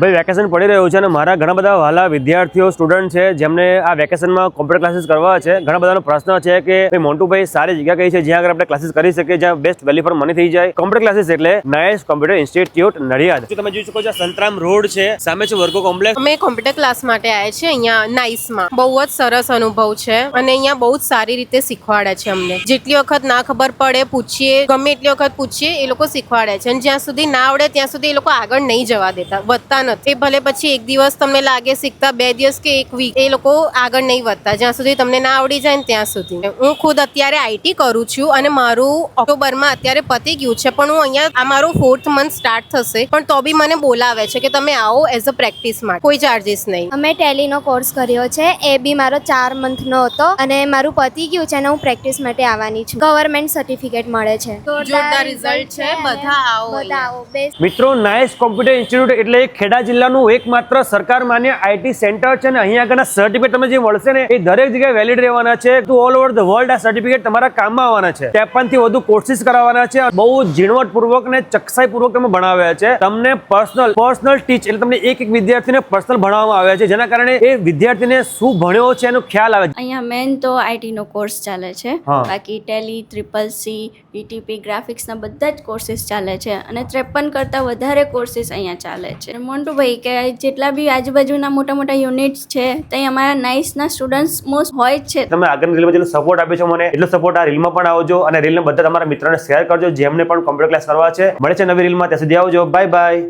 ભાઈ વેકેશન પડી રહ્યું છે અને મારા ઘણા બધા વાલા વિદ્યાર્થીઓ સ્ટુડન્ટ છે જેમને આ વેકેશનમાં કોમ્પ્યુટર ક્લાસીસ કરવા છે. ઘણા બધાનો પ્રશ્ન છે કે ભાઈ મોન્ટુભાઈ સારી જગ્યા કઈ છે જ્યાં આગળ આપણે ક્લાસીસ કરી શકીએ, જ્યાં બેસ્ટ વેલ્યુ ફોર મની થઈ જાય. કોમ્પ્યુટર ક્લાસીસ એટલે નાયસ કોમ્પ્યુટર ઇન્સ્ટિટ્યૂટ નડિયાદ. તમે જોઈ શકો છો સંતરામ રોડ છે, સામે છે વર્ગો કોમ્પ્લેક્સ. અમે કોમ્પ્યુટર ક્લાસ માટે આવ્યા છે અહીંયા નાઇસમાં. બહુ જ સરસ અનુભવ છે અને અહીંયા બહુ જ સારી રીતે શીખવાડે છે અમને. જેટલી વખત ના ખબર પડે પૂછીએ, ગમે એટલી વખત પૂછીએ, એ લોકો શીખવાડે છે અને જ્યાં સુધી ના આવડે ત્યાં સુધી એ લોકો આગળ નહીં જવા દેતા, વધતા નથી. ભલે પછી એક દિવસ તમને લાગે શીખતા, 2 દિવસ કે 1 વીક, એ લોકો આગળ નહીં વધતા જ્યાં સુધી તમને ના આવડી જાય ને ત્યાં સુધી. હું ખુદ અત્યારે આઈટી કરું છું અને મારું ઓક્ટોબરમાં અત્યારે પતી ગયું છે, પણ હું અહીંયા આ મારું 4th મંથ સ્ટાર્ટ થશે, પણ તો બી મને બોલાવે છે કે તમે આવો એઝ અ પ્રેક્ટિસ માટે, કોઈ ચાર્જીસ નહીં. અમે ટેલીનો કોર્સ કર્યો છે, એ બી મારો 4 મંથનો હતો અને મારું પતી ગયું છે અને હું પ્રેક્ટિસ માટે આવવાની છું. ગવર્મેન્ટ સર્ટિફિકેટ મળે છે. જોરદાર રિઝલ્ટ છે. બધા આવો બધા આવો. બેસ્ટ. મિત્રો, નાયસ કોમ્પ્યુટર ઇન્સ્ટિટ્યૂટ એટલે ખેડા જિલ્લાનું એકમાત્ર સરકાર માન્ય આઈટી સેન્ટર છે અને અહીંયા આગળના સર્ટિફિકેટ તમે જે મળશે ને એ દરેક જગ્યાએ વેલિડ રહેવાના છે. ઓલ ઓવર ધ વર્લ્ડ આ સર્ટિફિકેટ તમારા કામમાં આવવાના છે. 53 થી વધુ કોર્સિસ કરાવવાના છે. બહુ ઝીણવટપૂર્વક અને ચોકસાઈપૂર્વક તમે ભણાવ્યા છે. તમને પર્સનલ ટીચ એટલે તમને એક વિદ્યાર્થીને પર્સનલ ભણાવવામાં આવ્યા છે, જેના કારણે એ વિદ્યાર્થીને શું ભણ્યો છે એનો ખ્યાલ આવે છે. અહીંયા મેન તો આઈટી નો કોર્સ ચાલે છે, હા. બાકી ટેલી, CCC, DTP, ગ્રાફિક્સના બધા જ કોર્સિસ ચાલે છે અને 53 કરતાં વધારે કોર્સિસ અહીંયા ચાલે છે. મોન્ટુભાઈ કે જેટલા બી આજુબાજુના મોટા મોટા યુનિટ્સ છે ત્યાં અમારા નાઇસના સ્ટુડન્ટ્સ મોસ્ટ હોય જ છે. તમે આગળની રીલમાં જેટલો સપોર્ટ આપ્યો છે મને, એટલો સપોર્ટ આ રીલમાં પણ આવજો અને રીલને બધા તમારા મિત્રોને શેર કરજો જેમને પણ કોમ્પ્યુટર ક્લાસ કરવા છે. મળે છે નવી રીલમાં, ત્યાં સુધી આવજો. Bye bye.